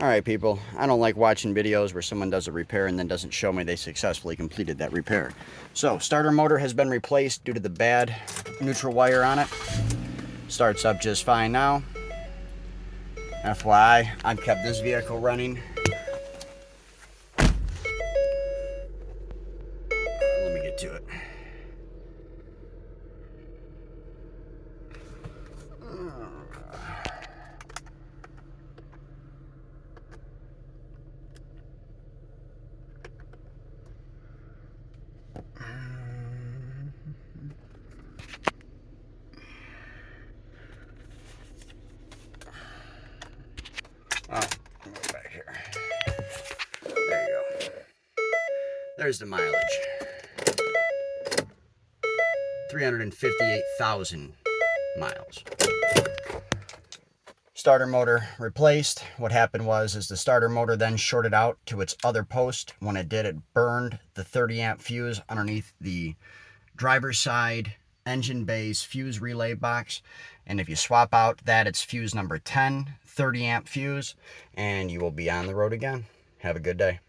All right, people, I don't like watching videos where someone does a repair and then doesn't show me they successfully completed that repair. So, starter motor has been replaced due to the bad neutral wire on it. Starts up just fine now. FYI, I've kept this vehicle running. Let me get to it. Oh, back here. There you go. There's the mileage. 358,000 miles. Starter motor replaced. What happened was the starter motor then shorted out to its other post. When it did, it burned the 30 amp fuse underneath the driver's side engine bay's fuse relay box. And if you swap out that, it's fuse number 10, 30 amp fuse, and you will be on the road again. Have a good day.